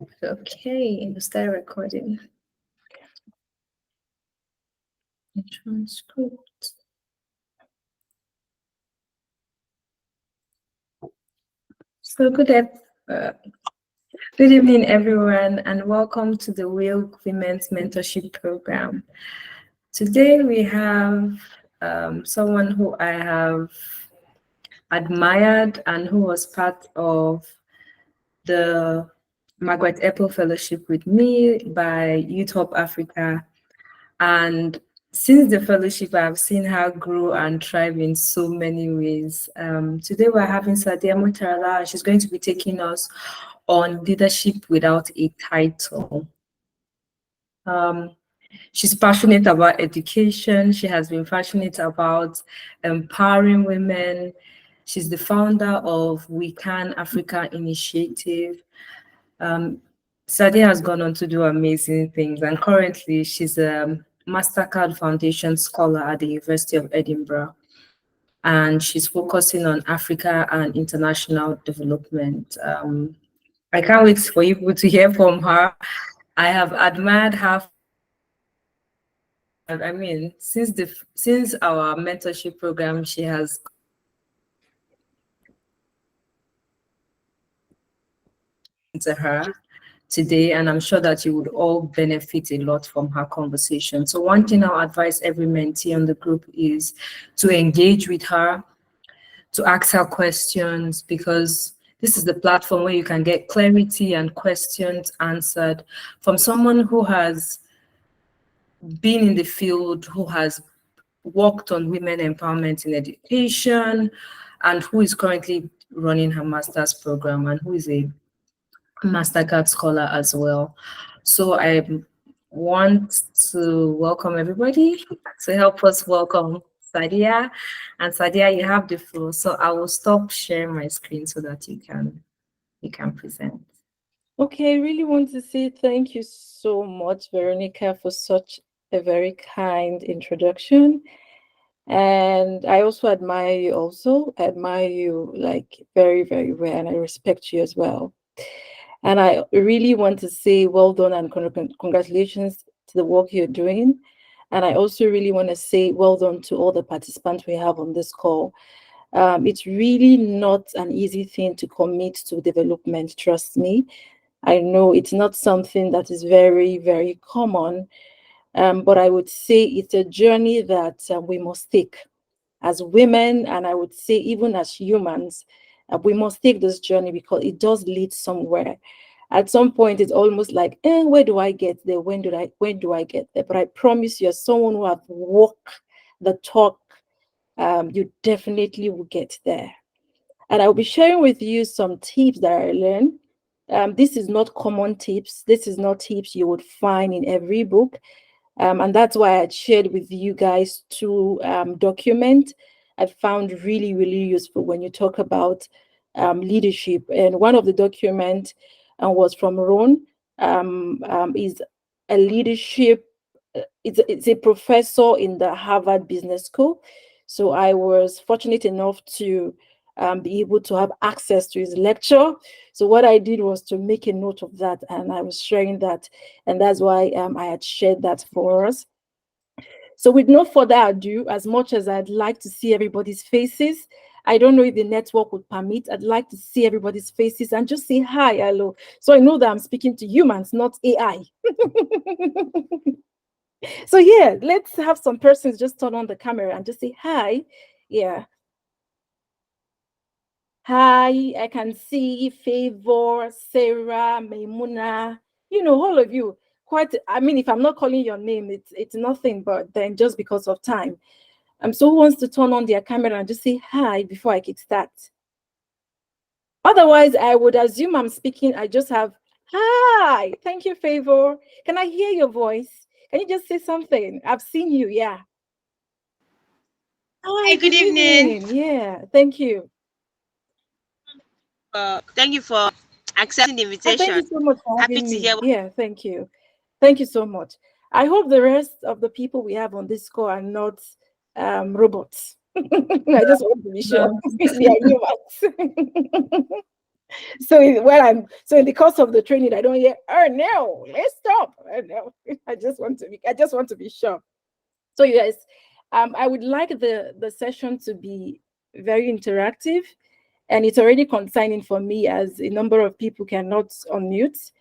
Okay, start recording. Transcript. So good evening, everyone, and welcome to the WiLG Women's Mentorship Program. Today we have someone who I have admired and who was part of the Margaret Apple Fellowship with me by Youth Hub Africa. And since the fellowship, I've seen her grow and thrive in so many ways. Today we're having Sadiya Murtala, and she's going to be taking us on leadership without a title. She's passionate about education. She has been passionate about empowering women. She's the founder of WeCan Africa Initiative. Sadiya has gone on to do amazing things, and currently she's a Mastercard Foundation Scholar at the University of Edinburgh, and she's focusing on Africa and international development. I can't wait for you to hear from her. I have admired her. I mean, since our mentorship program, she has to her today, and I'm sure that you would all benefit a lot from her conversation. So one thing I'll advise every mentee on the group is to engage with her, to ask her questions, because this is the platform where you can get clarity and questions answered from someone who has been in the field, who has worked on women empowerment in education, and who is currently running her master's program, and who is a Mastercard Scholar as well. So I want to welcome everybody to help us welcome Sadiya. And Sadiya, you have the floor. So I will stop sharing my screen so that you can present. Okay, I really want to say thank you so much, Veronica, for such a very kind introduction. And I also admire you also. I admire you like very, very well, and I respect you as well. And I really want to say well done and congratulations to the work you're doing. And I also really want to say well done to all the participants we have on this call. It's really not an easy thing to commit to development, trust me. I know it's not something that is very, very common, but I would say it's a journey that we must take as women, and I would say even as humans, we must take this journey because it does lead somewhere. At some point, it's almost like, where do I get there? When do I get there? But I promise you, as someone who have walked the talk, you definitely will get there. And I'll be sharing with you some tips that I learned. This is not common tips. This is not tips you would find in every book. And that's why I shared with you guys two documents I found really, really useful when you talk about leadership. And one of the documents was from Ron, is a leadership, it's a professor in the Harvard Business School. So I was fortunate enough to be able to have access to his lecture. So what I did was to make a note of that, and I was sharing that, and that's why I had shared that for us. So with no further ado, as much as I'd like to see everybody's faces, I don't know if the network would permit, I'd like to see everybody's faces and just say hi, hello. So I know that I'm speaking to humans, not AI. So yeah, let's have some persons just turn on the camera and just say hi. Yeah. Hi, I can see Favor, Sarah, Maimuna, all of you. I mean, if I'm not calling your name, it's nothing but then just because of time. So who wants to turn on their camera and just say hi before I kick start? Otherwise, I would assume I'm speaking. I just have hi. Thank you, Favor. Can I hear your voice? Can you just say something? I've seen you. Yeah. Hi, good evening. Yeah, thank you. Thank you for accepting the invitation. Thank you so much for Happy having to me. hear. Yeah, thank you. Thank you so much. I hope the rest of the people we have on this call are not robots. I just want to be sure they are humans. So in the course of the training, I don't hear, oh no, let's stop. Oh, no. I just want to be sure. So yes, I would like the session to be very interactive, and it's already concerning for me as a number of people cannot unmute.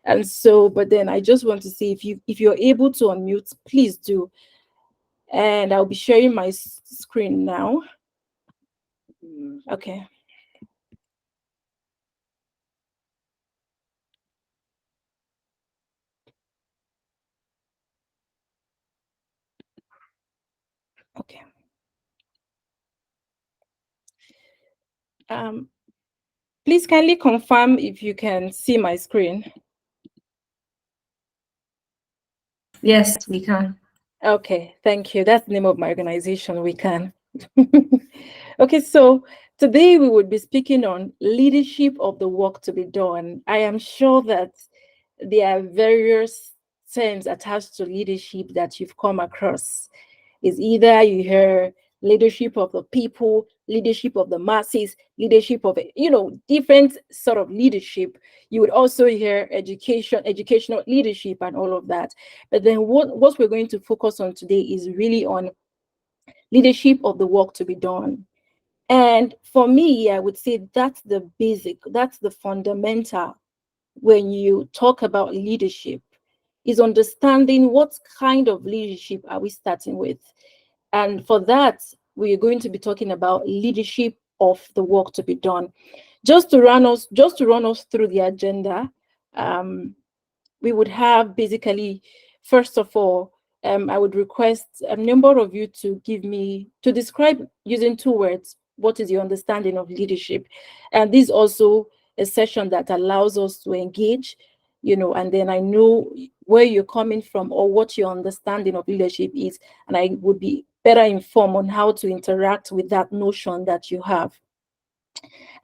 And so, but then I just want to see if you're able to unmute, please do. And I'll be sharing my screen now. Okay. Okay. Please kindly confirm if you can see my screen. Yes, we can. Okay, thank you. That's the name of my organization, WeCan. Okay, so today we would be speaking on leadership of the work to be done. I am sure that there are various terms attached to leadership that you've come across. Is either you hear leadership of the people, leadership of the masses, leadership of, different sort of leadership. You would also hear educational leadership and all of that. But then what we're going to focus on today is really on leadership of the work to be done. And for me, I would say that's the basic, that's the fundamental when you talk about leadership, is understanding what kind of leadership are we starting with. And for that, we're going to be talking about leadership of the work to be done. Just to run us through the agenda, we would have basically, first of all, I would request a number of you to describe using 2 words, what is your understanding of leadership? And this is also a session that allows us to engage, and then I know where you're coming from or what your understanding of leadership is, and I would be better informed on how to interact with that notion that you have.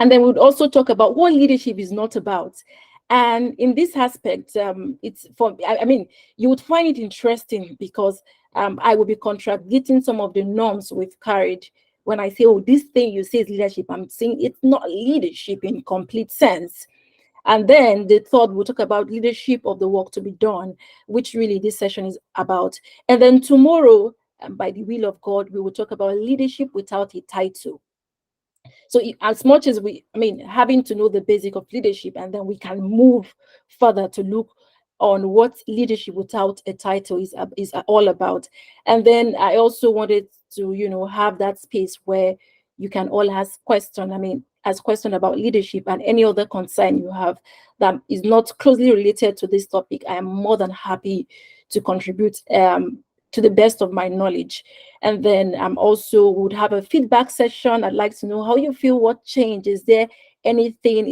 And then we'd also talk about what leadership is not about. And in this aspect, it's for, I mean, you would find it interesting because I will be contradicting some of the norms we've carried. When I say, oh, this thing you say is leadership, I'm saying it's not leadership in complete sense. And then the third, we'll talk about leadership of the work to be done, which really this session is about. And then tomorrow, by the will of God, we will talk about leadership without a title. So as much as having to know the basic of leadership, and then we can move further to look on what leadership without a title is all about. And then I also wanted to, have that space where you can all ask questions. Ask question about leadership and any other concern you have that is not closely related to this topic. I am more than happy to contribute to the best of my knowledge. And then also would have a feedback session. I'd like to know how you feel, what change, is there anything,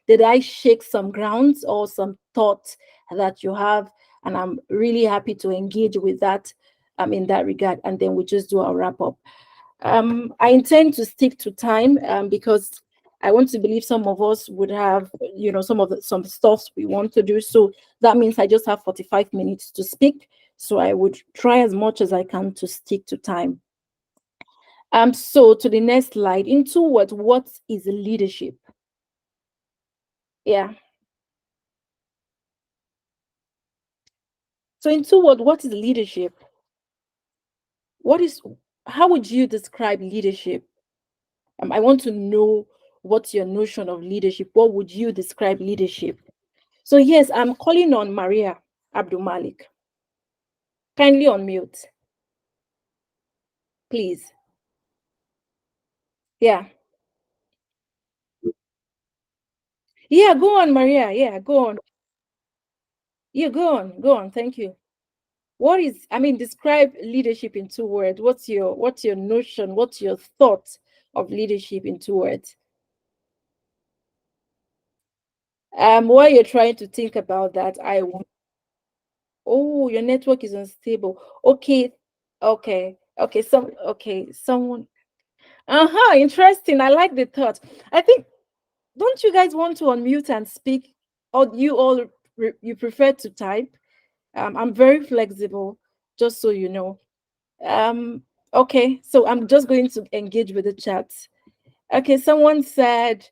did I shake some grounds or some thoughts that you have? And I'm really happy to engage with that in that regard. And then we just do our wrap up. I intend to stick to time because I want to believe some of us would have, some stuff we want to do. So that means I just have 45 minutes to speak. So I would try as much as I can to stick to time. So to the next slide, in 2 words, what is leadership? Yeah. So in 2 words, what is leadership? How would you describe leadership? I want to know what's your notion of leadership. What would you describe leadership? So yes, I'm calling on Maria Abdul Malik. Kindly unmute, please. Yeah. Yeah, go on, Maria. Yeah, go on. Yeah, go on. Go on. Thank you. Describe leadership in 2 words. What's your notion? What's your thought of leadership in 2 words? While you're trying to think about that, oh, your network is unstable. Okay. Someone. Interesting. I like the thought. I think, don't you guys want to unmute and speak, or you all you prefer to type? I'm very flexible, just so you know. Okay, so I'm just going to engage with the chat. Okay, someone said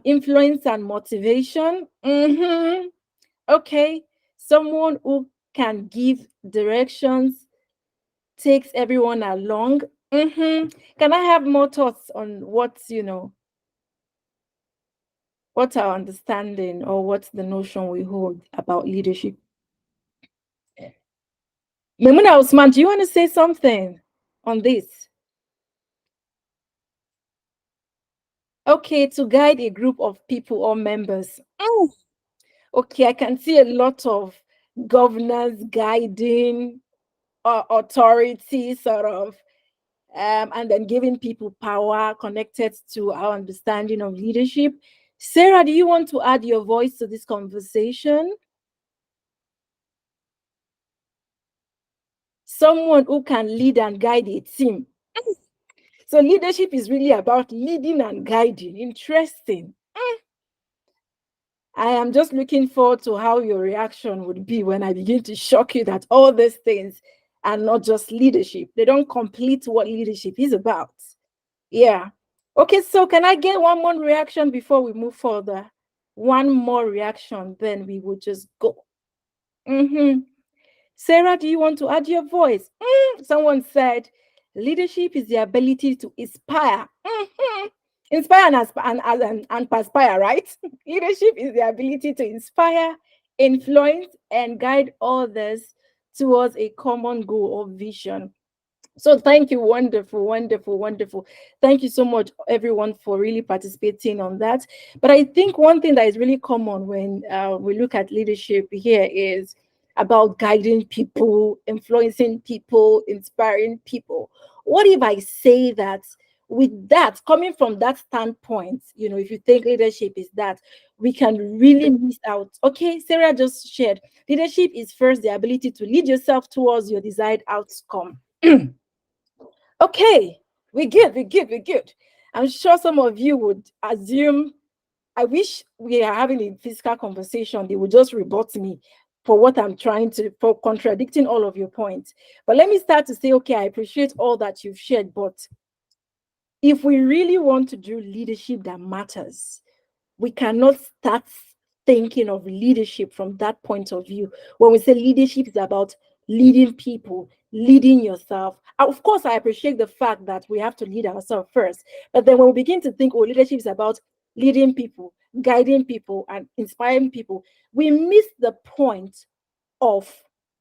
Influence and motivation. Okay, someone who can give directions, takes everyone along. Can I have more thoughts on what's our understanding or what's the notion we hold about leadership? Memuna Osman, do you want to say something on this? Okay, to guide a group of people or members. Okay, I can see a lot of governance guiding, authority sort of, and then giving people power connected to our understanding of leadership. Sarah, do you want to add your voice to this conversation? Someone who can lead and guide a team. So leadership is really about leading and guiding. Interesting. I am just looking forward to how your reaction would be when I begin to shock you that all these things are not just leadership. They don't complete what leadership is about. Yeah. Okay, so can I get one more reaction before we move further? One more reaction, then we will just go. Sarah, do you want to add your voice? Someone said, leadership is the ability to inspire. Inspire and perspire, right? Leadership is the ability to inspire, influence, and guide others towards a common goal or vision. So thank you. Wonderful, wonderful, wonderful. Thank you so much, everyone, for really participating on that. But I think one thing that is really common when we look at leadership here is about guiding people, influencing people, inspiring people. What if I say that with that, coming from that standpoint, if you think leadership is that, we can really miss out. Okay, Sarah just shared, leadership is first the ability to lead yourself towards your desired outcome. Okay, we're good. I'm sure some of you would assume, I wish we are having a physical conversation. They would just rebut me for what I'm for contradicting all of your points. But let me start to say, okay, I appreciate all that you've shared, but if we really want to do leadership that matters, we cannot start thinking of leadership from that point of view. When we say leadership is about leading people, leading yourself. Of course, I appreciate the fact that we have to lead ourselves first. But then when we begin to think, leadership is about leading people, guiding people, and inspiring people, we miss the point of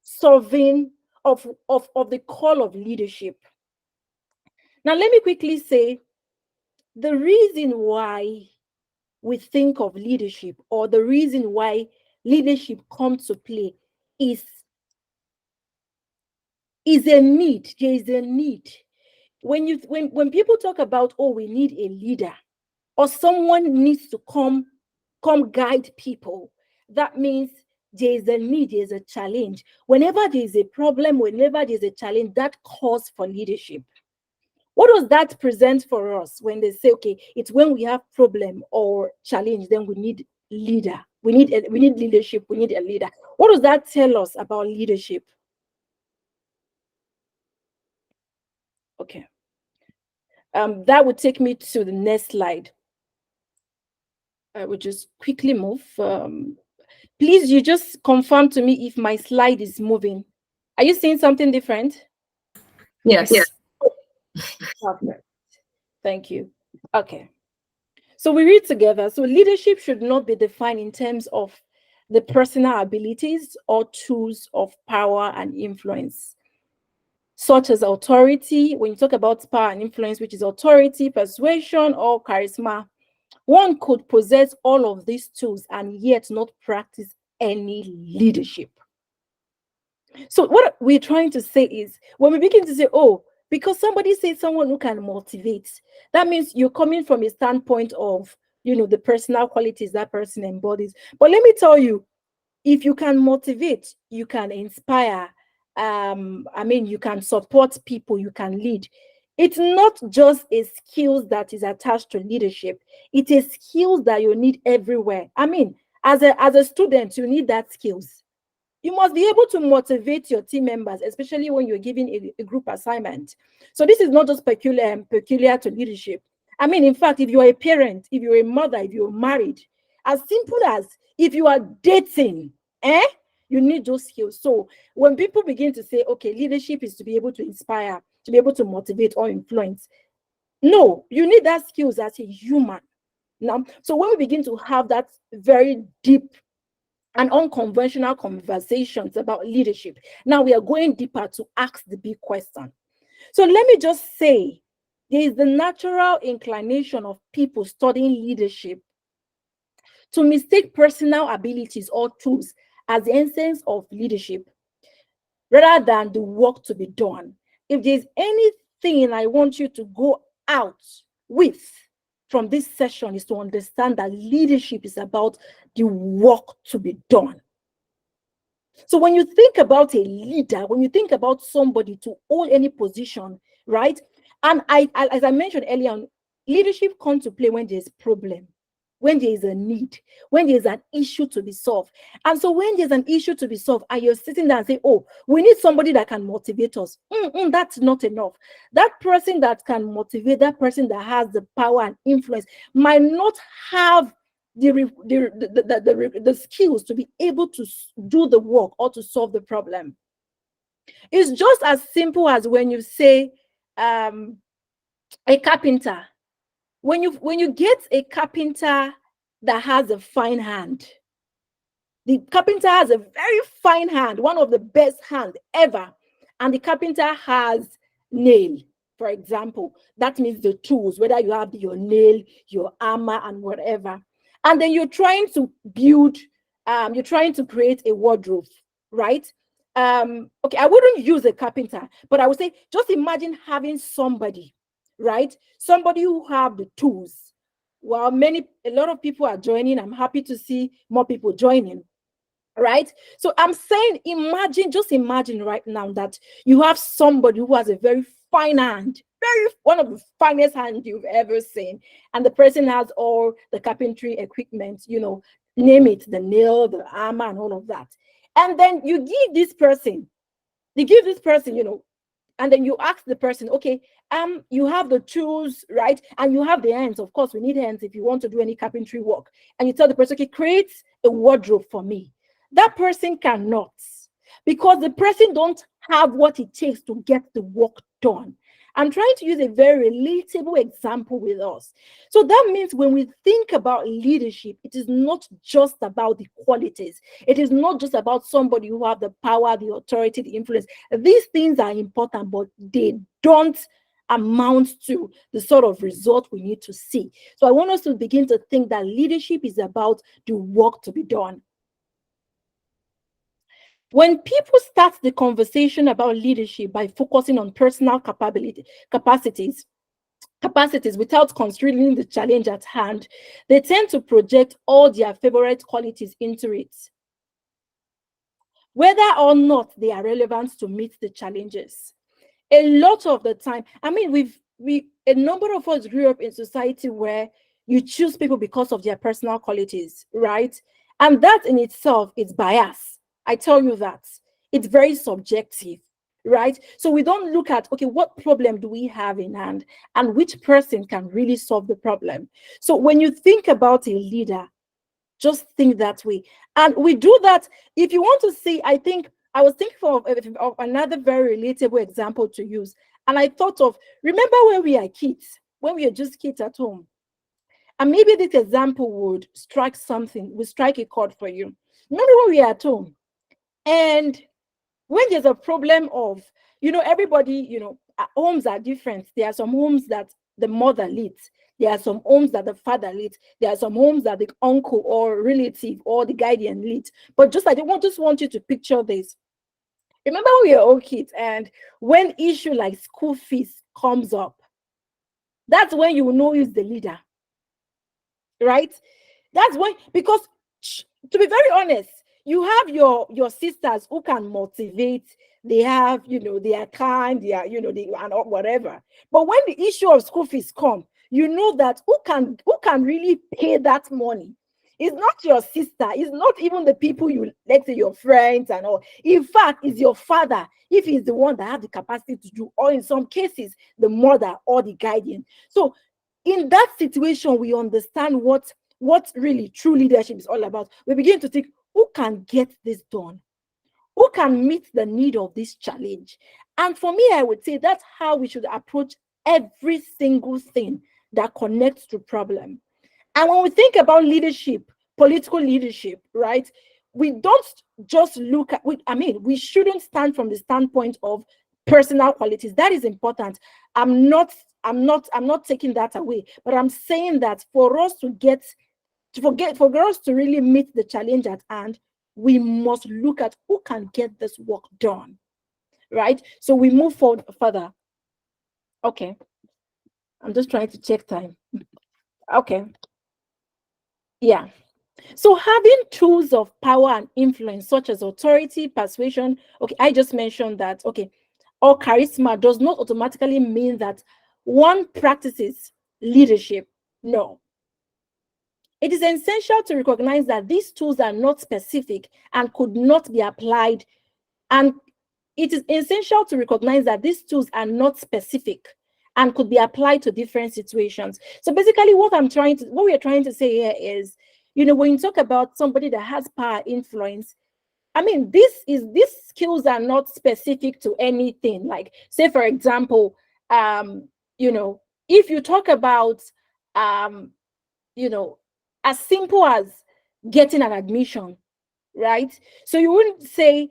solving, of the call of leadership. Now, let me quickly say the reason why we think of leadership, or the reason why leadership comes to play, is a need. There is a need. When people talk about, we need a leader, or someone needs to come guide people, that means there is a need, there is a challenge. Whenever there is a problem, whenever there is a challenge, that calls for leadership. What does that present for us when they say, okay, it's when we have problem or challenge, then we need leader. We need leadership. We need a leader. What does that tell us about leadership? Okay. That would take me to the next slide. I would just quickly move. Please, you just confirm to me if my slide is moving. Are you seeing something different? Yes. Perfect. Thank you. Okay. So we read together. So leadership should not be defined in terms of the personal abilities or tools of power and influence, such as authority. When you talk about power and influence, which is authority, persuasion, or charisma, one could possess all of these tools and yet not practice any leadership. So what we're trying to say is, when we begin to say, because somebody says someone who can motivate, that means you're coming from a standpoint of, the personal qualities that person embodies. But let me tell you, if you can motivate, you can inspire, you can support people, you can lead. It's not just a skill that is attached to leadership. It is skills that you need everywhere. As a student, you need that skills. You must be able to motivate your team members, especially when you're giving a group assignment. So this is not just peculiar to leadership. I mean, in fact, if you're a parent, if you're a mother, if you're married, as simple as if you are dating, you need those skills. So when people begin to say, okay, leadership is to be able to inspire, to be able to motivate or influence, no, you need that skills as a human. Now, so when we begin to have that very deep and unconventional conversations about leadership, now we are going deeper to ask the big question. So let me just say, there is the natural inclination of people studying leadership to mistake personal abilities or tools as the essence of leadership rather than the work to be done. If there's anything I want you to go out with from this session is to understand that leadership is about the work to be done. So when you think about a leader, when you think about somebody to hold any position, right? And as I mentioned earlier on, leadership comes to play when there's a problem, when there is a need, when there's an issue to be solved. And so when there's an issue to be solved and you're sitting there and say, oh, we need somebody that can motivate us. That's not enough. That person that can motivate, that person that has the power and influence might not have the skills to be able to do the work or to solve the problem. It's just as simple as when you say a carpenter. When you get a carpenter that has a fine hand, the carpenter has a very fine hand, one of the best hands ever, and the carpenter has nail, for example. That means the tools, whether you have your nail, your hammer, and whatever. And then you're trying to build, you're trying to create a wardrobe, right? Okay, I wouldn't use a carpenter, but I would say, just imagine having somebody, right? Somebody who have the tools. Well, a lot of people are joining. I'm happy to see more people joining, right? So I'm saying, just imagine right now that you have somebody who has a very fine hand, one of the finest hands you've ever seen, and the person has all the carpentry equipment, name it, the nail, the hammer, and all of that. And then you give this person, and then you ask the person, okay, you have the tools, right? And you have the hands. Of course, we need hands if you want to do any carpentry work. And you tell the person, okay, create a wardrobe for me. That person cannot, because the person don't have what it takes to get the work done. I'm trying to use a very relatable example with us. So that means when we think about leadership, it is not just about the qualities. It is not just about somebody who have the power, the authority, the influence. These things are important, but they don't amount to the sort of result we need to see. So I want us to begin to think that leadership is about the work to be done. When people start the conversation about leadership by focusing on personal capacities without considering the challenge at hand, they tend to project all their favorite qualities into it, whether or not they are relevant to meet the challenges. A lot of the time, I mean, a number of us grew up in society where you choose people because of their personal qualities, right? And that in itself is bias. I tell you that. It's very subjective, right? So we don't look at, okay, what problem do we have in hand and which person can really solve the problem? So when you think about a leader, just think that way. And we do that. If you want to see, I was thinking of another very relatable example to use. And I thought of, remember when we are kids, when we are just kids at home? And maybe this example would strike a chord for you. Remember when we are at home? And when there's a problem of, everybody, homes are different. There are some homes that the mother leads. There are some homes that the father leads. There are some homes that the uncle or relative or the guardian leads. But I just want you to picture this. Remember when we were all kids, and when issue like school fees comes up, that's when you know who's the leader, right? That's when, because to be very honest, you have your sisters who can motivate. They have, they are kind, they are, and whatever. But when the issue of school fees come, you know that who can really pay that money? It's not your sister. It's not even the people let's say your friends and all. In fact, it's your father, if he's the one that has the capacity to do, or in some cases, the mother or the guardian. So in that situation, we understand what really true leadership is all about. We begin to think, who can get this done? Who can meet the need of this challenge? And for me, I would say that's how we should approach every single thing that connects to problem. And when we think about leadership, political leadership, right, we don't just look at, we shouldn't stand from the standpoint of personal qualities. That is important. I'm not taking that away, but I'm saying that for us for us to really meet the challenge at hand, we must look at who can get this work done, right? So we move forward further. Okay. I'm just trying to check time. Okay. Yeah. So having tools of power and influence, such as authority, persuasion, okay, I just mentioned that, okay, or charisma does not automatically mean that one practices leadership. No. It is essential to recognize that these tools are not specific and could not be applied. And it is essential to recognize that these tools are not specific and could be applied to different situations. So basically what we are trying to say here is, when you talk about somebody that has power, influence, these skills are not specific to anything. Like, say, for example, if you talk about, as simple as getting an admission, right? So you wouldn't say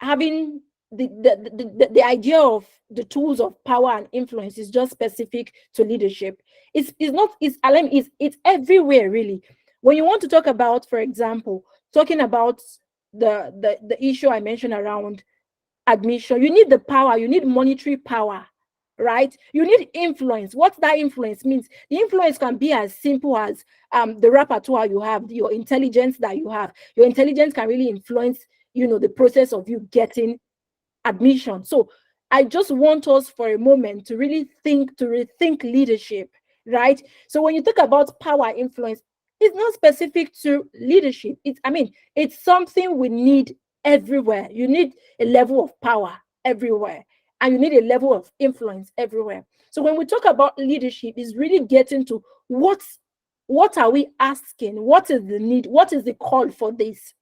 having the idea of the tools of power and influence is just specific to leadership. It's everywhere, really. When you want to talk about, for example, talking about the issue I mentioned around admission, you need the power, you need monetary power, right? You need influence. What that influence means, the influence can be as simple as the repertoire you have, your intelligence that you have. Your intelligence can really influence, the process of you getting admission. So I just want us for a moment to really rethink leadership, right? So when you talk about power, influence, it's not specific to leadership. It's something we need everywhere. You need a level of power everywhere, and you need a level of influence everywhere. So when we talk about leadership, it's really getting to what are we asking? What is the need? What is the call for this?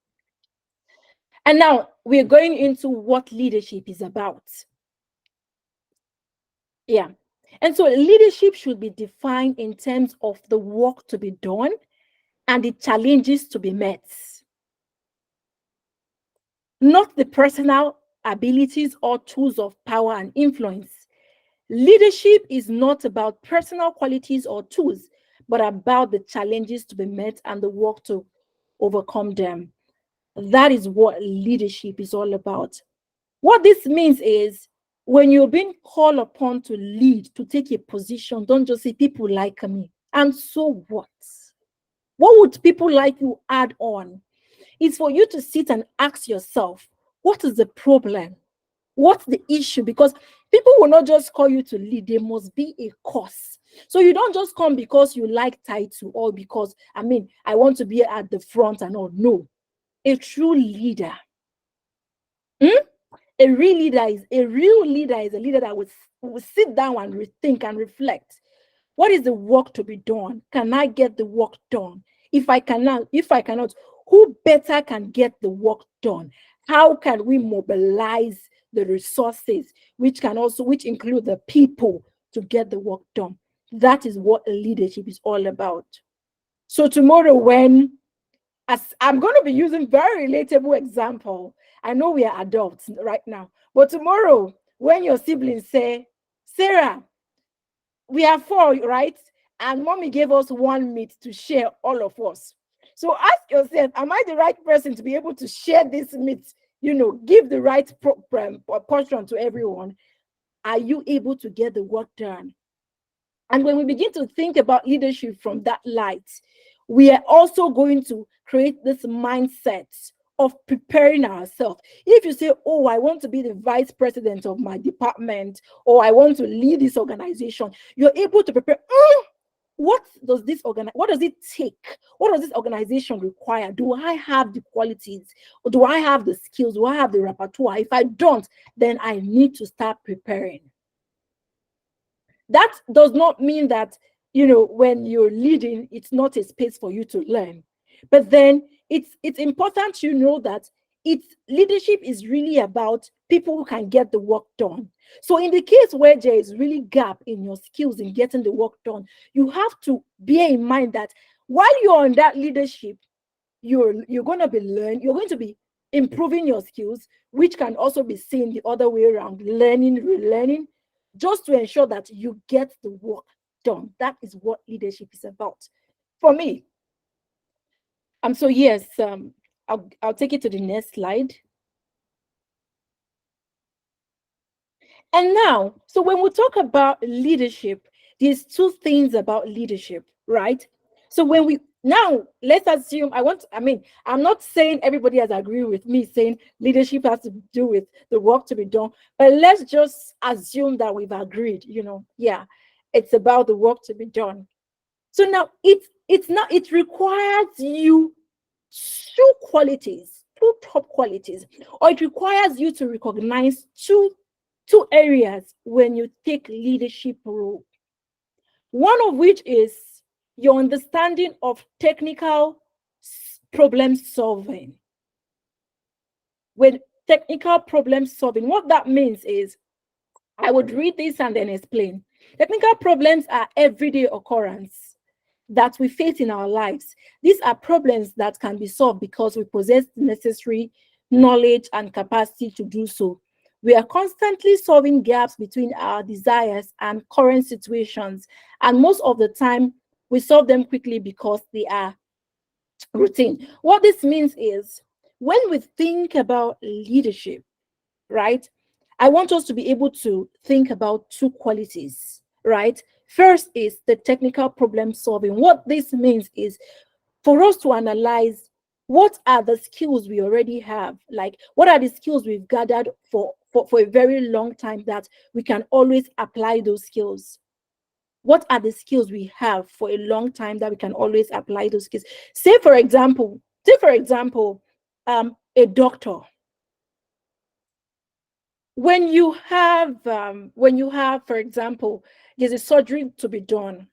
And now we're going into what leadership is about. Yeah. And so leadership should be defined in terms of the work to be done and the challenges to be met, not the personal abilities or tools of power and influence. Leadership is not about personal qualities or tools, but about the challenges to be met and the work to overcome them. That is what leadership is all about. What this means is, when you're being called upon to lead, to take a position, don't just say, people like me. And so what? What would people like you add on? It's for you to sit and ask yourself, what is the problem? What's the issue? Because people will not just call you to lead. There must be a cause. So you don't just come because you like title or because, I want to be at the front and all. No. A true leader. A real leader is a leader that will sit down and rethink and reflect. What is the work to be done? Can I get the work done? If I cannot, who better can get the work done? How can we mobilize the resources, which include the people, to get the work done? That is what leadership is all about. So tomorrow, as I'm going to be using very relatable example. I know we are adults right now, but tomorrow, when your siblings say, Sarah, we are 4, right? And mommy gave us 1 meat to share, all of us. So ask yourself, am I the right person to be able to share this meat, give the right portion to everyone? Are you able to get the work done? And when we begin to think about leadership from that light, we are also going to create this mindset of preparing ourselves. If you say, oh, I want to be the vice president of my department, or I want to lead this organization, you're able to prepare. What does it take? What does this organization require? Do I have the qualities? Or do I have the skills? Do I have the repertoire? If I don't, then I need to start preparing. That does not mean that when you're leading, it's not a space for you to learn. But then it's important that leadership is really about people who can get the work done. So in the case where there is really gap in your skills in getting the work done, you have to bear in mind that while you're on that leadership, you're going to be you're going to be improving your skills, which can also be seen the other way around, learning, relearning, just to ensure that you get the work done. That is what leadership is about for me. So yes, I'll take it to the next slide. And now, so when we talk about leadership, there's two things about leadership, right? So let's assume I'm not saying everybody has agreed with me saying leadership has to do with the work to be done, but let's just assume that we've agreed, it's about the work to be done. So now it requires you two top qualities, or it requires you to recognize two areas when you take leadership role. One of which is your understanding of technical problem solving. With technical problem solving, what that means is, I would read this and then explain. Technical problems are everyday occurrence that we face in our lives. These are problems that can be solved because we possess the necessary knowledge and capacity to do so. We are constantly solving gaps between our desires and current situations, and most of the time we solve them quickly because they are routine. What this means is, when we think about leadership, right, I want us to be able to think about two qualities, right? First is the technical problem solving. What this means is for us to analyze what are the skills we already have, like what are the skills we've gathered for a very long time that we can always apply those skills. What are the skills we have for a long time that we can always apply those skills? Say for example, a doctor. When you have, for example, there's a surgery to be done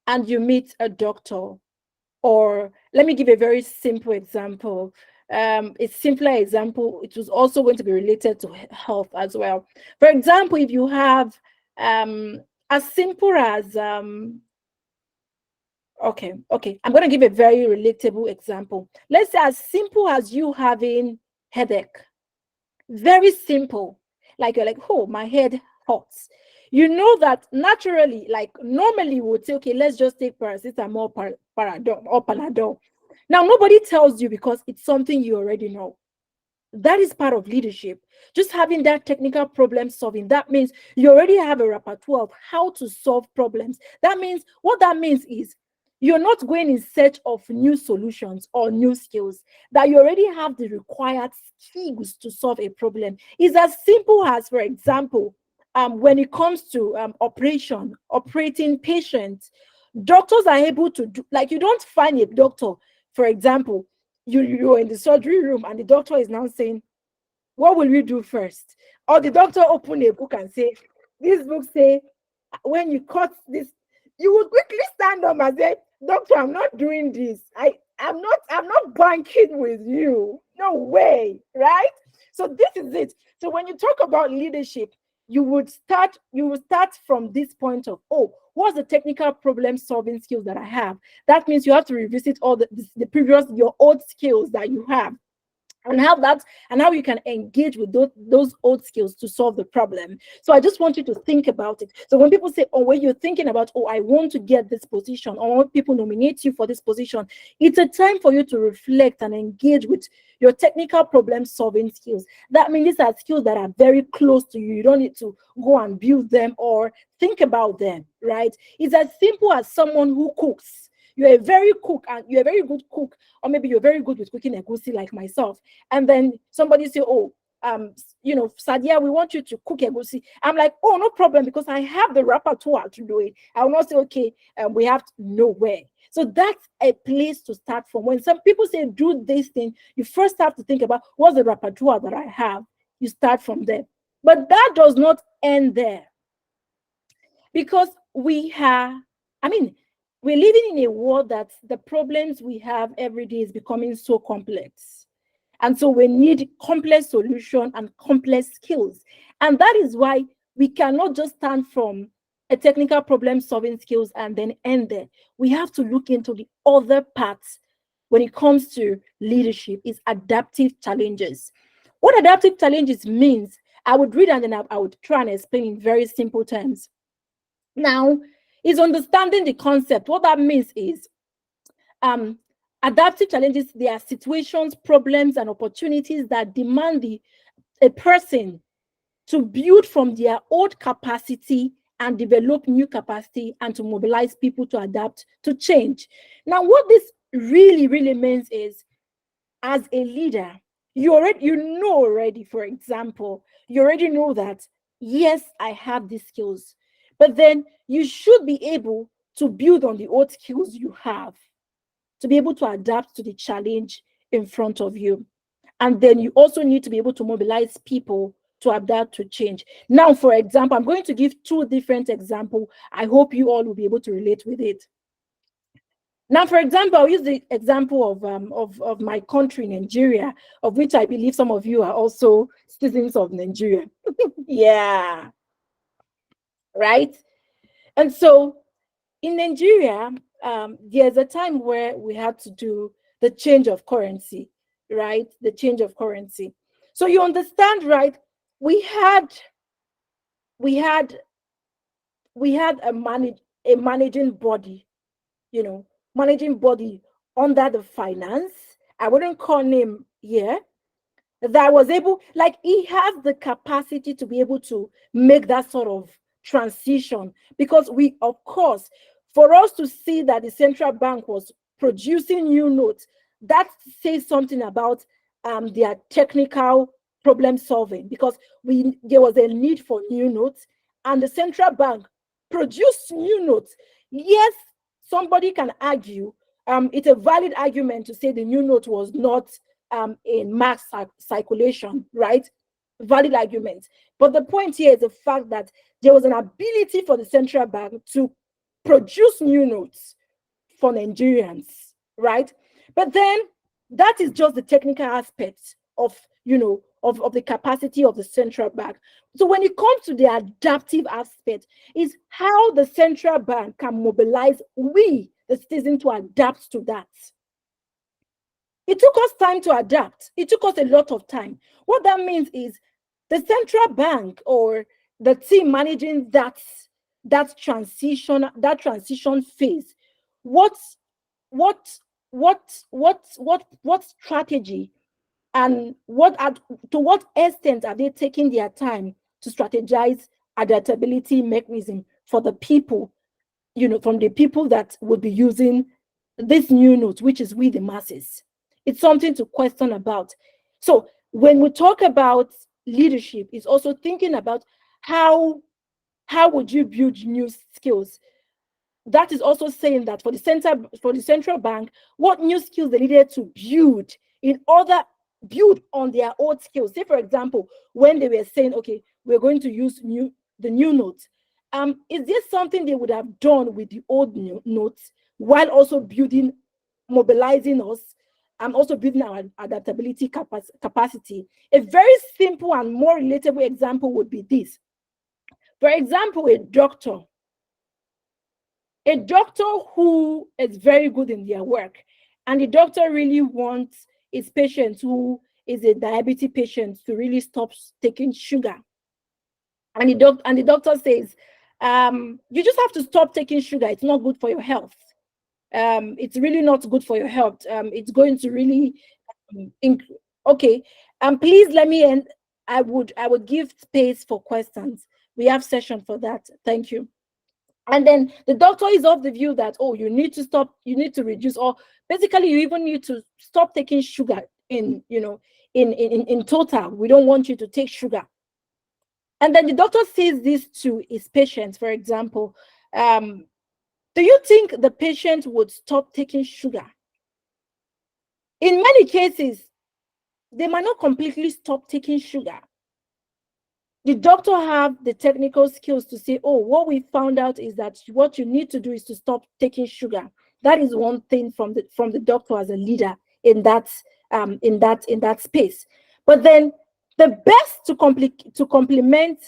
and you meet a doctor, or let me give a very simple example. A simpler example, it was also going to be related to health as well. For example, if you have as simple as, okay, I'm going to give a very relatable example. Let's say as simple as you having headache. Very simple. Like you're like, oh, my head hurts. You know that naturally, like normally we would say, okay, let's just take paracetamol, or Panadol. Now, nobody tells you because it's something you already know. That is part of leadership. Just having that technical problem solving, that means you already have a repertoire of how to solve problems. What that means is you're not going in search of new solutions or new skills, that you already have the required skills to solve a problem. It's as simple as, for example, when it comes to operating patients, doctors are able to do, like, you don't find a doctor, for example, you're in the surgery room and the doctor is now saying, what will we do first? Or the doctor open a book and say, this book say, when you cut this, you would quickly stand up and say, doctor, I'm not doing this. I'm not banking with you. No way, right? So this is it. So when you talk about leadership, you will start from this point of, oh, what's the technical problem solving skills that I have? That means you have to revisit all the previous, your old skills that you have, and how you can engage with those old skills to solve the problem. So I just want you to think about it. So when people say, oh, when you're thinking about, oh, I want to get this position, or when people nominate you for this position, it's a time for you to reflect and engage with your technical problem solving skills. That means these are skills that are very close to you. You don't need to go and build them or think about them, right? It's as simple as someone who cooks. You're a very good cook, or maybe you're very good with cooking egusi like myself. And then somebody say, oh, Sadiya, we want you to cook egusi. I'm like, oh, no problem, because I have the repertoire to do it. I will not say, okay, we have to know where. So that's a place to start from. When some people say do this thing, you first have to think about what's the repertoire that I have. You start from there. But that does not end there, because we are I mean, we're living in a world that the problems we have every day is becoming so complex. And so we need complex solution and complex skills. And that is why we cannot just stand from a technical problem solving skills and then end there. We have to look into the other parts when it comes to leadership is adaptive challenges. What adaptive challenges means, I would read and then I would try and explain in very simple terms. Now, is understanding the concept. What that means is adaptive challenges, they are situations, problems, and opportunities that demand a person to build from their old capacity and develop new capacity and to mobilize people to adapt to change. Now, what this really, really means is, as a leader, you know already, for example, you already know that, yes, I have these skills, but then you should be able to build on the old skills you have to be able to adapt to the challenge in front of you. And then you also need to be able to mobilize people to adapt to change. Now, for example, I'm going to give two different examples. I hope you all will be able to relate with it. Now, for example, I'll use the example of my country, Nigeria, of which I believe some of you are also citizens of Nigeria. Yeah. Right? And so in Nigeria, there's a time where we had to do the change of currency, right? The change of currency. So you understand, right? We had a managing body, managing body under the finance. I wouldn't call name here. That was able, like, he has the capacity to be able to make that sort of transition, because we, of course, for us to see that the central bank was producing new notes, that says something about their technical problem solving, because there was a need for new notes and the central bank produced new notes. Yes, somebody can argue, it's a valid argument to say the new note was not in mass circulation, right? Valid argument. But the point here is the fact that there was an ability for the central bank to produce new notes for Nigerians, right? But then that is just the technical aspect of, of the capacity of the central bank. So when it comes to the adaptive aspect, is how the central bank can mobilize we, the citizen, to adapt to that. It took us time to adapt. It took us a lot of time. What that means is the central bank or the team managing that transition phase, what strategy and to what extent are they taking their time to strategize adaptability mechanism for the people, from the people that would be using this new note, which is we, the masses. It's something to question about. So when we talk about leadership, it's also thinking about how would you build new skills. That is also saying that for the central bank, what new skills they needed to build in order build on their old skills. Say, for example, when they were saying, okay, we're going to use the new notes. Is this something they would have done with the old notes while also mobilizing us and also building our adaptability capacity? A very simple and more relatable example would be this. For example, a doctor who is very good in their work, and the doctor really wants his patient who is a diabetes patient to really stop taking sugar. And the doctor says, you just have to stop taking sugar. It's not good for your health. It's really not good for your health. It's going to really okay. Please let me end. I would give space for questions. We have session for that. Thank you. And then the doctor is of the view that, oh, you need to reduce, or basically you even need to stop taking sugar in total. We don't want you to take sugar. And then the doctor says this to his patient, for example, do you think the patient would stop taking sugar? In many cases, they might not completely stop taking sugar. the doctor have the technical skills to say, oh, what we found out is that what you need to do is to stop taking sugar. That is one thing from the doctor as a leader in that space. But then the best to complement.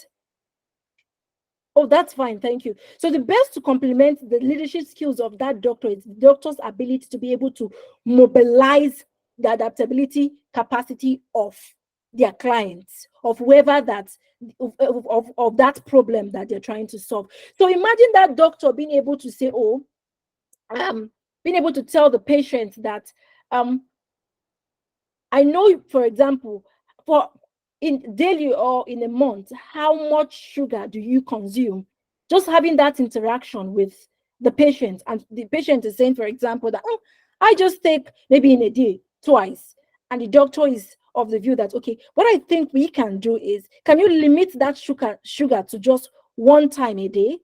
Oh, that's fine, thank you. So the best to complement the leadership skills of that doctor is the doctor's ability to be able to mobilize the adaptability capacity of their clients, of whoever that of that problem that they're trying to solve. So imagine that doctor being able to say, oh, being able to tell the patient that I know, for example, for in daily or in a month, how much sugar do you consume? Just having that interaction with the patient, and the patient is saying, for example, that, oh, I just take maybe in a day twice, and the doctor is of the view that, okay, what I think we can do is, can you limit that sugar to just one time a day?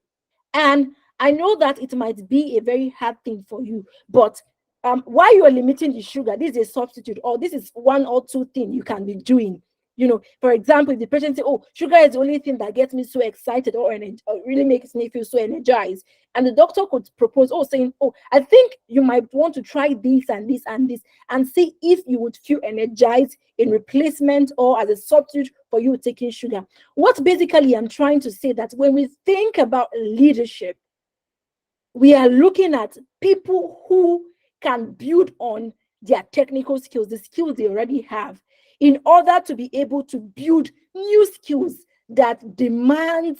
And I know that it might be a very hard thing for you, but while you are limiting the sugar, this is a substitute, or this is one or two things you can be doing. You know, for example, if the patient say, oh, sugar is the only thing that gets me so excited or really makes me feel so energized, and the doctor could propose, oh, saying, oh, I think you might want to try this and this and this, and see if you would feel energized in replacement or as a substitute for you taking sugar. What basically I'm trying to say that when we think about leadership, we are looking at people who can build on their technical skills, the skills they already have, in order to be able to build new skills that demand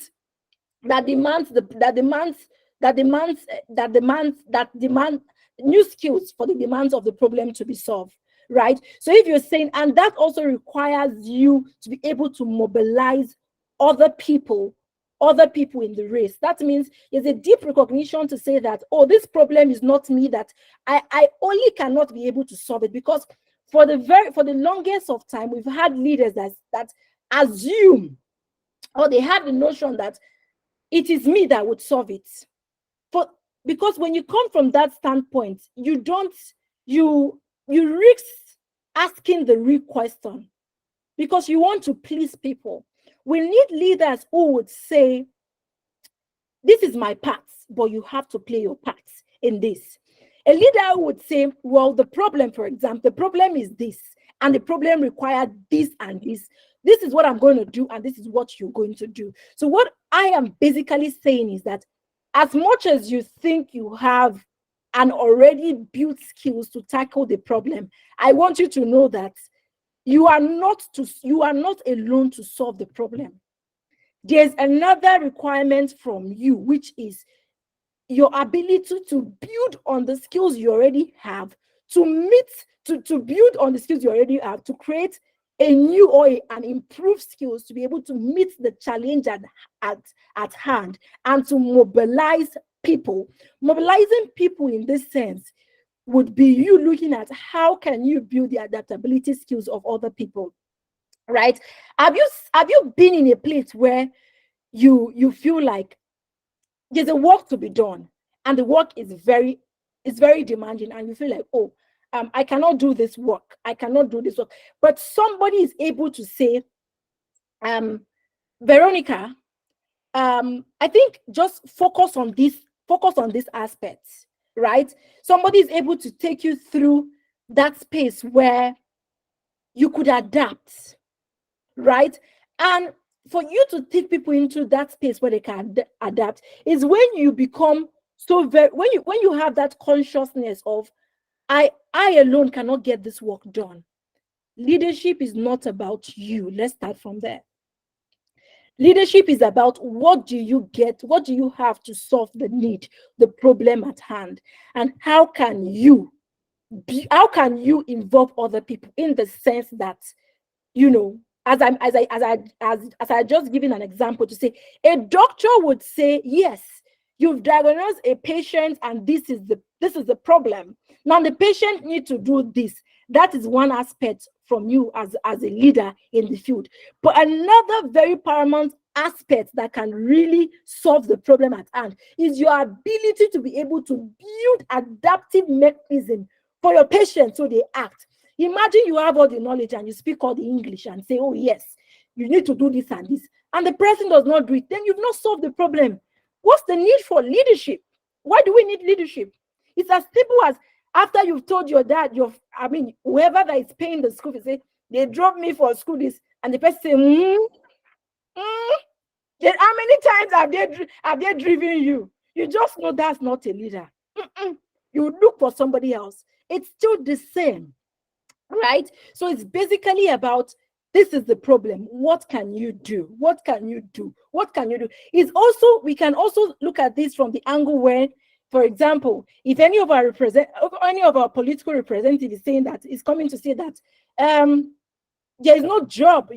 new skills for the demands of the problem to be solved, right? So if you're saying, and that also requires you to be able to mobilize other people in the race. That means there's a deep recognition to say that, oh, this problem is not me, that I only cannot be able to solve it, because for the longest of time, we've had leaders that assume, or they have the notion that it is me that would solve it. Because when you come from that standpoint, you risk asking the real question, because you want to please people. We need leaders who would say, this is my part, but you have to play your part in this. A leader would say, well, the problem, for example, the problem is this, and the problem required this and this. This is what I'm going to do, and this is what you're going to do. So what I am basically saying is that as much as you think you have an already built skills to tackle the problem, I want you to know that you are not alone to solve the problem. There's another requirement from you, which is your ability to build on the skills you already have, to build on the skills you already have, to create a new or an improved skills to be able to meet the challenge at hand, and to mobilize people. Mobilizing people in this sense would be you looking at how can you build the adaptability skills of other people, right? Have you been in a place where you feel like there's a work to be done, and the work is very demanding, and you feel like, oh, I cannot do this work. I cannot do this work. But somebody is able to say, Veronica, I think just focus on this aspect, right? Somebody is able to take you through that space where you could adapt, right? And for you to take people into that space where they can adapt is when you become when you have that consciousness of, I alone cannot get this work done. Leadership is not about you. Let's start from there. Leadership is about what do you have to solve the need, the problem at hand, and how can you involve other people, in the sense that, you know, as I just given an example, to say a doctor would say, yes, you've diagnosed a patient and this is the problem. Now the patient needs to do this. That is one aspect from you as a leader in the field. But another very paramount aspect that can really solve the problem at hand is your ability to be able to build adaptive mechanism for your patients so they act. Imagine you have all the knowledge and you speak all the English and say, oh yes, you need to do this and this. and the person does not do it, then you've not solved the problem. What's the need for leadership? Why do we need leadership? It's as simple as after you've told your dad, whoever that is paying the school fees, say, they drop me for school this, and the person say, then how many times have they driven you? You just know that's not a leader. You look for somebody else. It's still the same, right? So it's basically about, this is the problem. What can you do? What can you do? What can you do? It's also, we can also look at this from the angle where, for example, if any of our political representatives is saying that, is coming to say that there is no job,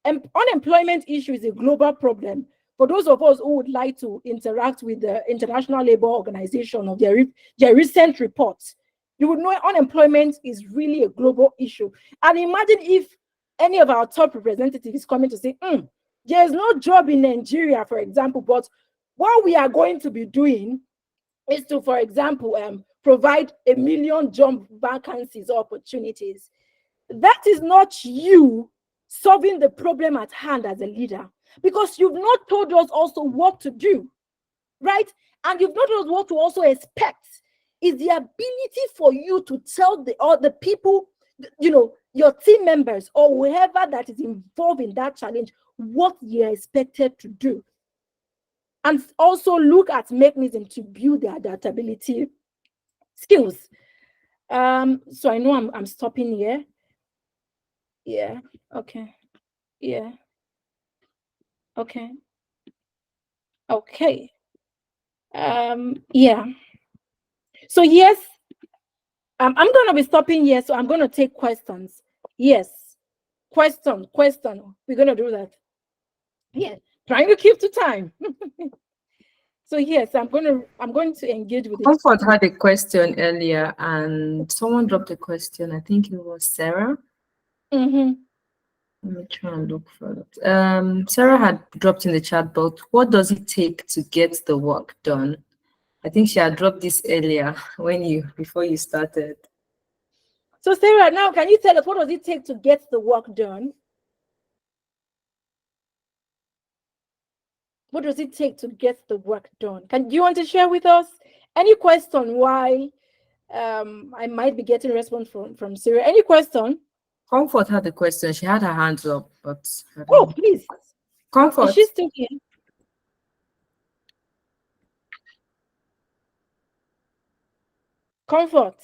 unemployment issue is a global problem. For those of us who would like to interact with the International Labour Organization of their recent reports, you would know unemployment is really a global issue. And imagine if any of our top representatives is coming to say, there's no job in Nigeria, for example, but what we are going to be doing is to, for example, provide 1 million job vacancies or opportunities. That is not you solving the problem at hand as a leader, because you've not told us also what to do, right? And you've not told us what to also expect. Is the ability for you to tell the people, your team members or whoever that is involved in that challenge, what you're expected to do. And also look at mechanisms to build their adaptability skills. So I know I'm stopping here. Yeah, okay. Yeah. Okay. Okay. Yeah. So yes, I'm going to be stopping here. So I'm going to take questions. Yes. Question. We're going to do that. Yeah. Trying to keep to time. So yes, I'm going to engage with it. Comfort had a question earlier, and someone dropped a question. I think it was Sarah. Mm-hmm. Let me try and look for it. Sarah had dropped in the chat box, what does it take to get the work done? I think she had dropped this earlier before you started. So Sarah, now can you tell us what does it take to get the work done? What does it take to get the work done? Do you want to share with us any question why I might be getting a response from Sarah? Any question? Comfort had a question. She had her hands up, but please. Comfort. Is she still here? Comfort.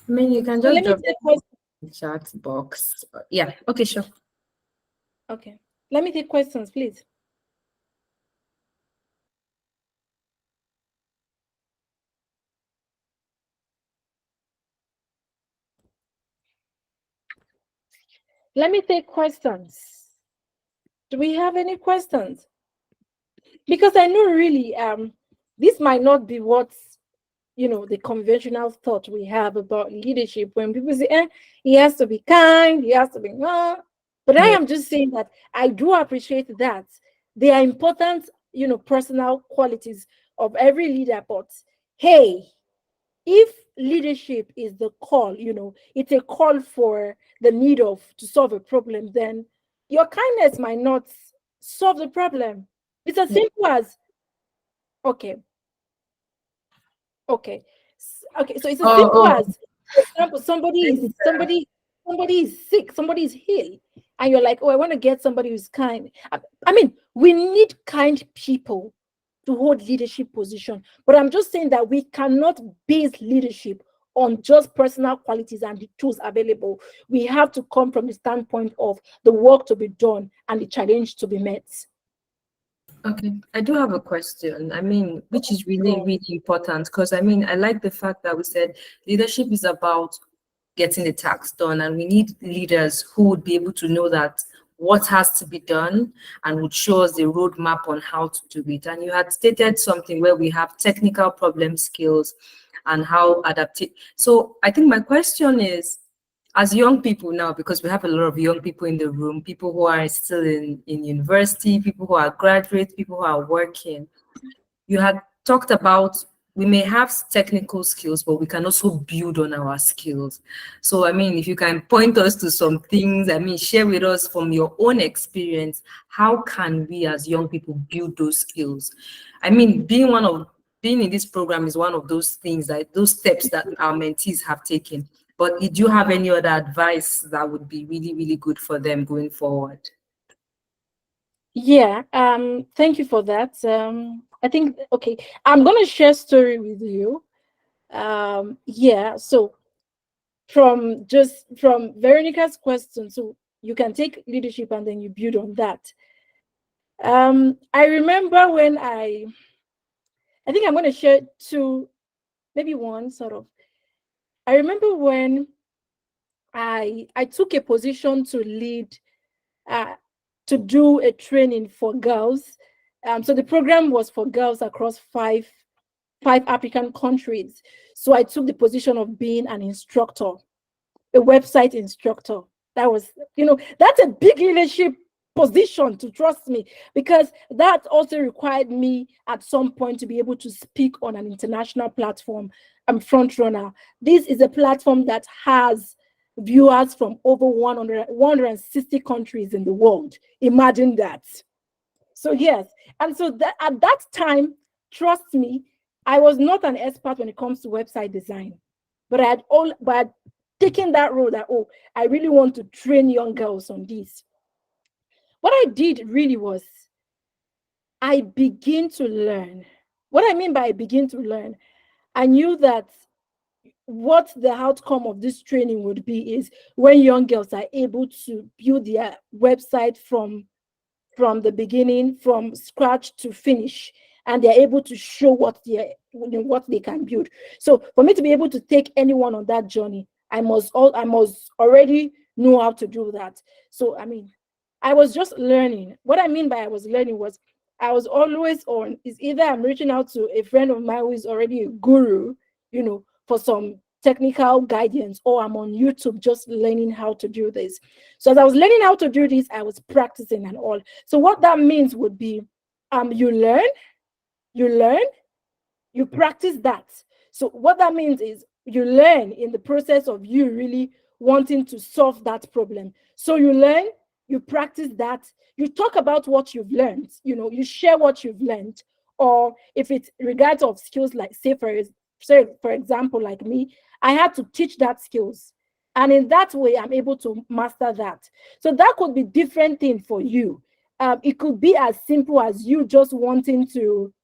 I mean, you can just drop the chat box. Yeah. Okay, sure. Okay. Let me take questions, please. Let me take questions. Do we have any questions? Because I know really this might not be what's the conventional thought we have about leadership. When people say, he has to be kind, he has to be but I am just saying that I do appreciate that there are important, personal qualities of every leader. But hey, if leadership is the call, it's a call for the need to solve a problem, then your kindness might not solve the problem. It's as simple as, okay. So it's as simple as, for example, somebody is sick, somebody is ill, and you're like, I want to get somebody who's kind. I mean, we need kind people to hold leadership position, but I'm just saying that we cannot base leadership on just personal qualities and the tools available. We have to come from the standpoint of the work to be done and the challenge to be met. Okay, I do have a question. I mean, which is really, really important, because I like the fact that we said leadership is about getting the task done, and we need leaders who would be able to know that what has to be done and would show us the roadmap on how to do it. And you had stated something where we have technical problem skills and how adaptive. So I think my question is, as young people now, because we have a lot of young people in the room, people who are still in university, people who are graduates, people who are working, you had talked about we may have technical skills, but we can also build on our skills. So, I mean, if you can point us to some things, I mean, share with us from your own experience, how can we as young people build those skills? I mean, being in this program is one of those things, that those steps that our mentees have taken. But do you have any other advice that would be really, really good for them going forward? Yeah, thank you for that. I think, okay, I'm going to share a story with you. Yeah, so from Veronica's question, so you can take leadership and then you build on that. I remember when I think I'm going to share two, maybe one sort of. I remember when I took a position to lead, to do a training for girls. So the program was for girls across five African countries. So I took the position of being an instructor, a website instructor. That was, that's a big leadership position, to trust me, because that also required me at some point to be able to speak on an international platform. I'm front runner. This is a platform that has viewers from over 160 countries in the world. Imagine that. So yes, and so that at that time, trust me, I was not an expert when it comes to website design, but I had taken that role that, oh, I really want to train young girls on this. What I did really was I begin to learn. What I mean by I begin to learn, I knew that what the outcome of this training would be is when young girls are able to build their website from the beginning, from scratch to finish, and they're able to show what they can build. So for me to be able to take anyone on that journey, I must already know how to do that. So I mean, I was just learning. What I mean by I was learning was I was always on, is either I'm reaching out to a friend of mine who is already a guru, for some technical guidance, or I'm on YouTube just learning how to do this. So as I was learning how to do this, I was practicing and all. So what that means would be, you learn, you practice that. So what that means is you learn in the process of you really wanting to solve that problem. So you learn, you practice that, you talk about what you've learned, you share what you've learned, or if it's regards of skills, like say for example, like me, I had to teach that skills. And in that way, I'm able to master that. So that could be different thing for you. It could be as simple as you just wanting to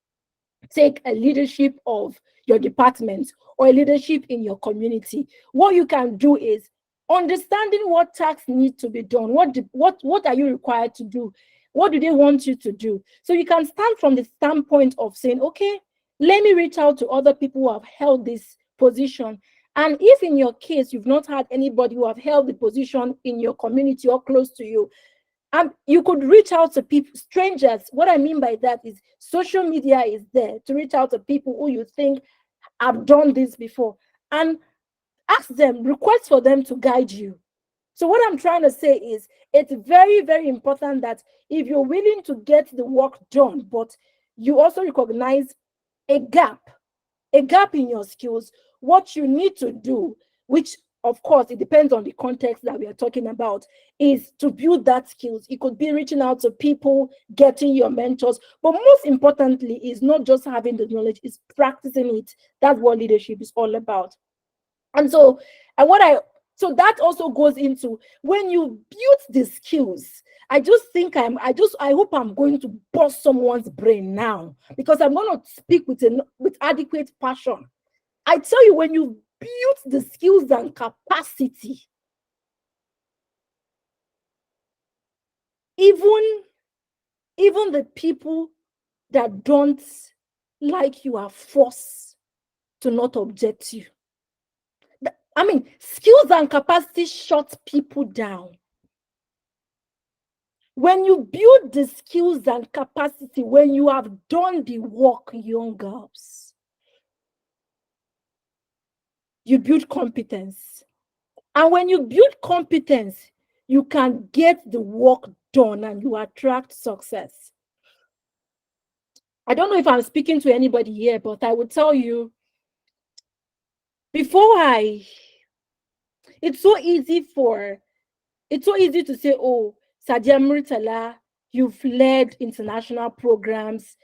take a leadership of your department or a leadership in your community. What you can do is understanding what tasks need to be done. What are you required to do? What do they want you to do? So you can stand from the standpoint of saying, okay, let me reach out to other people who have held this position. And if in your case, you've not had anybody who have held the position in your community or close to you, you could reach out to people, strangers. What I mean by that is social media is there to reach out to people who you think have done this before, and ask them, request for them to guide you. So what I'm trying to say is it's very, very important that if you're willing to get the work done, but you also recognize a gap in your skills, what you need to do, which of course it depends on the context that we are talking about, is to build that skills. It could be reaching out to people, getting your mentors, but most importantly is not just having the knowledge, it's practicing it. That's what leadership is all about. And so that also goes into when you build the skills. I hope I'm going to burst someone's brain now, because I'm going to speak with adequate passion. I tell you, when you build the skills and capacity, even the people that don't like you are forced to not object you. I mean, skills and capacity shut people down. When you build the skills and capacity, when you have done the work, young girls, you build competence. And when you build competence, you can get the work done and you attract success. I don't know if I'm speaking to anybody here, but I would tell you, it's so easy to say, oh, Sadiya Murtala, you've led international programs,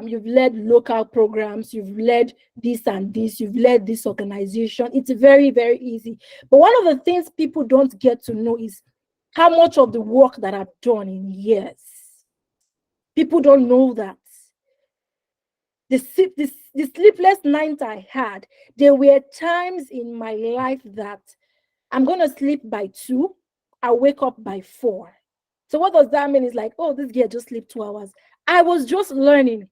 you've led local programs, you've led this and this, you've led this organization. It's very, very easy. But one of the things people don't get to know is how much of the work that I've done in years. People don't know that. The sleepless nights I had, there were times in my life that I'm going to sleep by 2, I wake up by 4. So what does that mean? It's like, oh, this girl just sleep 2 hours. I was just learning.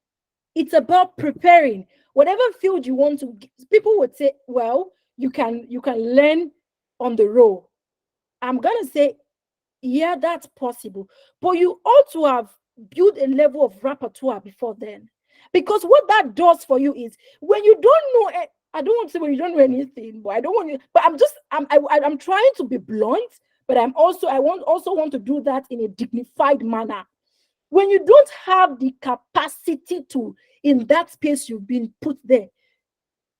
It's about preparing. Whatever field you want to, people would say, well, you can learn on the road. I'm going to say, yeah, that's possible. But you ought to have built a level of repertoire before then. Because what that does for you is when you don't know, I don't want to say when you don't know anything, but I don't want you, but I'm trying to be blunt, but I want to do that in a dignified manner. When you don't have the capacity to, in that space you've been put there,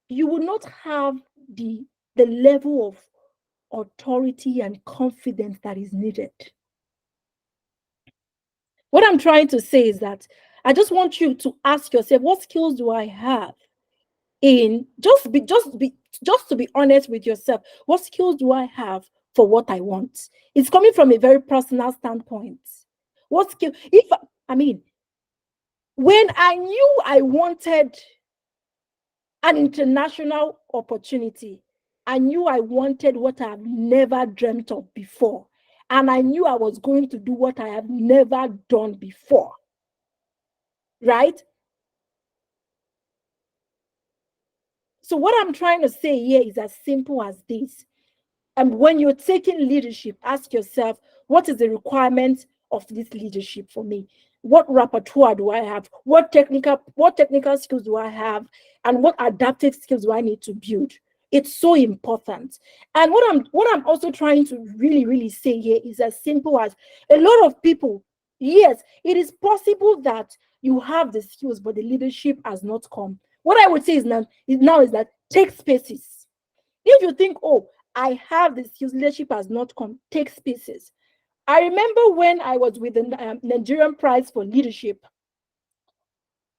you will not have the level of authority and confidence that is needed. What I'm trying to say is that I just want you to ask yourself, what skills do I have? Just to be honest with yourself, what skills do I have for what I want? It's coming from a very personal standpoint. What skill? When I knew I wanted an international opportunity, I knew I wanted what I have never dreamt of before. And I knew I was going to do what I have never done before. Right? So what I'm trying to say here is as simple as this. And when you're taking leadership, ask yourself, what is the requirement of this leadership for me? What repertoire do I have? What technical skills do I have? And what adaptive skills do I need to build? It's so important. And what I'm also trying to really, really say here is as simple as a lot of people, yes, it is possible that you have the skills, but the leadership has not come. What I would say is that take spaces. If you think, oh, I have the skills, leadership has not come, take spaces. I remember when I was with the Nigerian Prize for Leadership,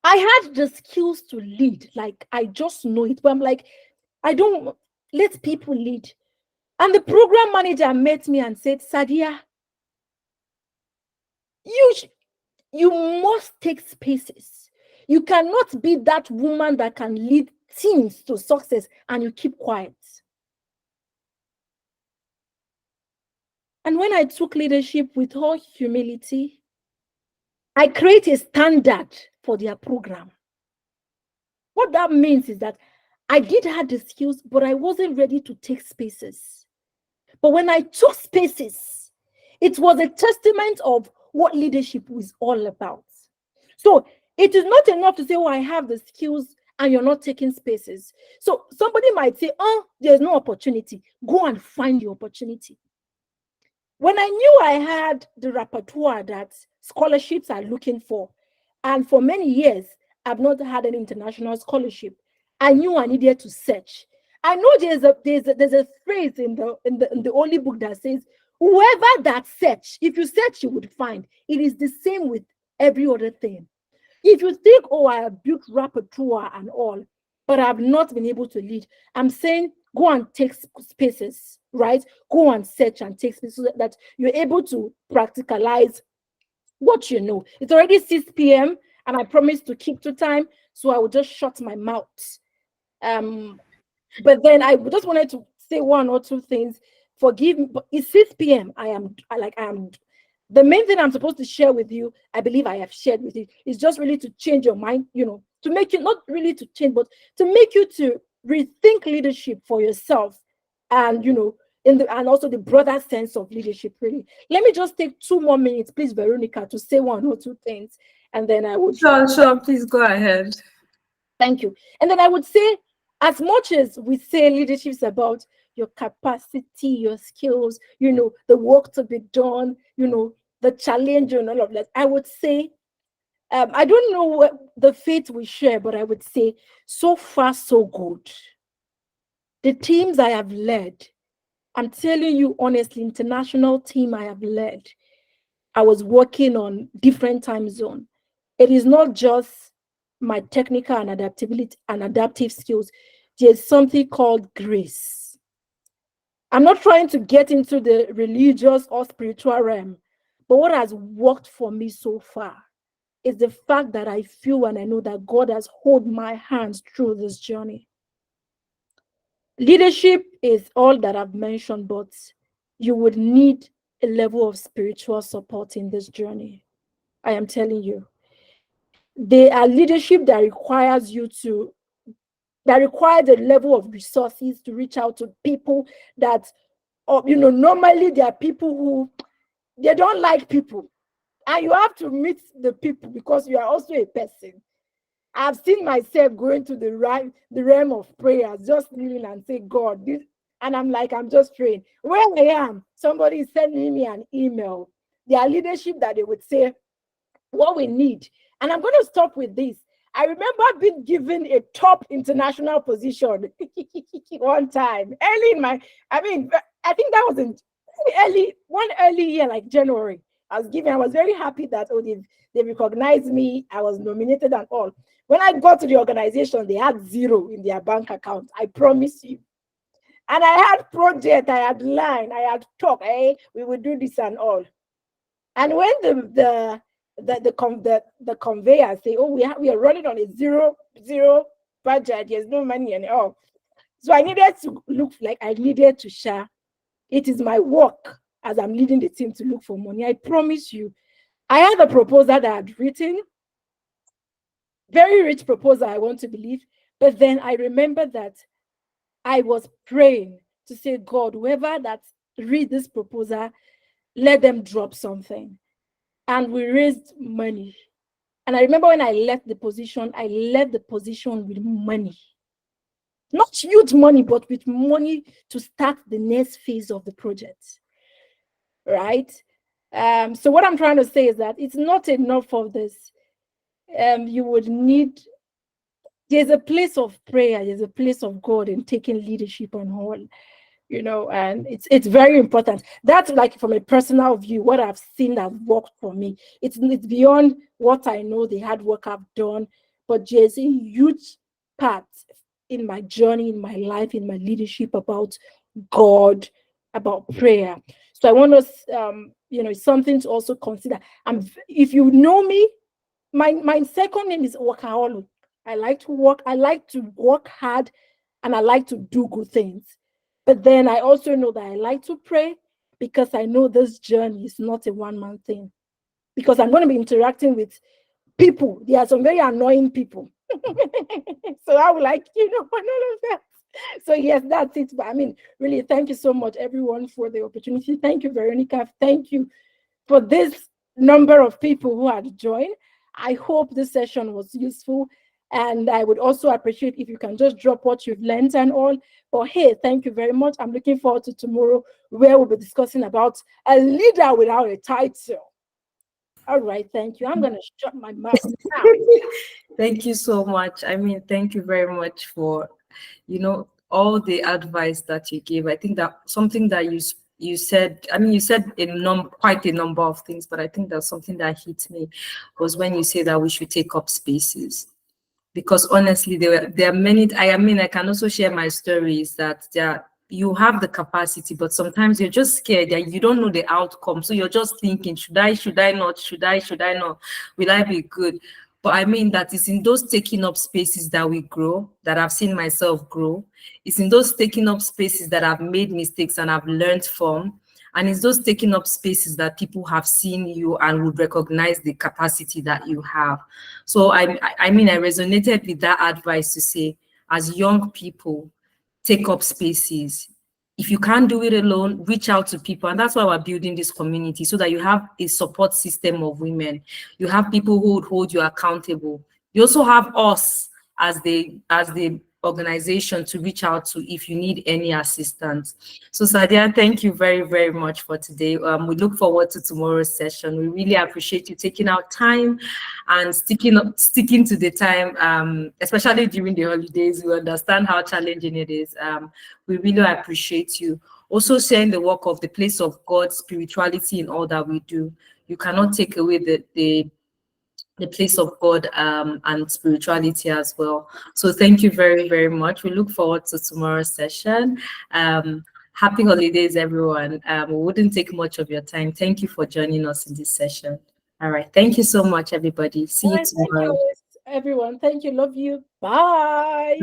I had the skills to lead. Like, I just know it. But I'm like, I don't let people lead. And the program manager met me and said, Sadiya, you must take spaces. You cannot be that woman that can lead teams to success and you keep quiet. And when I took leadership with all humility, I create a standard for their program. What that means is that I did have the skills, but I wasn't ready to take spaces. But when I took spaces, it was a testament of what leadership was all about. So it is not enough to say, oh, I have the skills and you're not taking spaces. So somebody might say, oh, there's no opportunity. Go and find the opportunity. When I knew I had the repertoire that scholarships are looking for, and for many years, I've not had an international scholarship, I knew I needed to search. I know there's a phrase in the Holy Book that says, whoever that search, if you search, you would find. It is the same with every other thing. If you think, oh, I have built repertoire and all, but I've not been able to lead, I'm saying go and take spaces, right? Go and search and take spaces so that you're able to practicalize what you know. It's already 6 p.m. and I promised to keep to time, so I will just shut my mouth. But then I just wanted to say one or two things. Forgive me, but it's 6 p.m. The main thing I'm supposed to share with you, I believe I have shared with you, is just really to change your mind, to make you, not really to change, but to make you to rethink leadership for yourself and, and also the broader sense of leadership, really. Let me just take 2 more minutes, please, Veronica, to say 1 or 2 things, and then I would... Sure, please go ahead. Thank you. And then I would say, as much as we say leadership is about your capacity, your skills, the work to be done, the challenge and all of that, I would say I don't know what the faith we share, but I would say so far so good. The teams I have led, I'm telling you honestly, international team I have led, I was working on different time zone. It is not just my technical and adaptability and adaptive skills. There's something called grace. I'm not trying to get into the religious or spiritual realm, but what has worked for me so far is the fact that I feel and I know that God has held my hands through this journey. Leadership is all that I've mentioned, but you would need a level of spiritual support in this journey. I am telling you. They are leadership that requires that requires a level of resources to reach out to people that, normally there are people who, they don't like people. And you have to meet the people because you are also a person. I've seen myself going to the realm of prayers, just kneeling and say, God, this, and I'm like, I'm just praying. Where I am, somebody is sending me an email. There are leadership that they would say, what we need. And I'm going to stop with this. I remember being given a top international position one time, early in my, I think that was in one early year, like January. I was very happy that, they recognized me. I was nominated and all. When I got to the organization, they had zero in their bank account. I promise you. And I had project, I had line, I had talk. Hey, we will do this and all. And when the conveyor say, oh, we are running on a zero budget, there's no money and all. So I needed to look like I needed to share. It is my work as I'm leading the team to look for money. I promise you, I had a proposal that I had written, very rich proposal, I want to believe. But then I remember that I was praying to say, God, whoever that read this proposal, let them drop something. And we raised money. And I remember when I left the position with money. Not huge money, but with money to start the next phase of the project. Right? So what I'm trying to say is that it's not enough of this. You would need, there's a place of prayer, there's a place of God in taking leadership on all. And it's very important. That's like from a personal view, what I've seen that worked for me. It's beyond what I know, the hard work I've done, but there's a huge part in my journey, in my life, in my leadership about God, about prayer. So I want us, it's something to also consider. If you know me, my second name is workaholic. I like to work hard, and I like to do good things. But then I also know that I like to pray because I know this journey is not a one-man thing. Because I'm going to be interacting with people. There are some very annoying people. So I would like, all of that. So yes, that's it. But really, thank you so much, everyone, for the opportunity. Thank you, Veronica. Thank you for this number of people who had joined. I hope this session was useful. And I would also appreciate if you can just drop what you've learned and all. But hey, thank you very much. I'm looking forward to tomorrow, where we'll be discussing about a leader without a title. All right, thank you. I'm going to shut my mouth now. Thank you so much. Thank you very much for, all the advice that you gave. I think that something that you said, you said quite a number of things, but I think that's something that hit me was when you say that we should take up spaces. Because honestly, there are many, I can also share my stories that you have the capacity, but sometimes you're just scared and you don't know the outcome. So you're just thinking, should I not, will I be good? But that is in those taking up spaces that we grow, that I've seen myself grow. It's in those taking up spaces that I've made mistakes and I've learned from. And it's those taking up spaces that people have seen you and would recognize the capacity that you have. So I resonated with that advice to say, as young people, take up spaces. If you can't do it alone, reach out to people. And that's why we're building this community, so that you have a support system of women. You have people who would hold you accountable. You also have us as the organization to reach out to if you need any assistance. So Sadiya, thank you very, very much for today. We look forward to tomorrow's session. We really appreciate you taking out time and sticking to the time, especially during the holidays. We understand how challenging it is. We really appreciate you. Also sharing the work of the place of God, spirituality in all that we do. You cannot take away the place of God and spirituality as well. So thank you very, very much. We look forward to tomorrow's session. Happy holidays, everyone. We wouldn't take much of your time. Thank you for joining us in this session. All right. Thank you so much, everybody. See you tomorrow. Thank you, everyone. Thank you. Love you. Bye.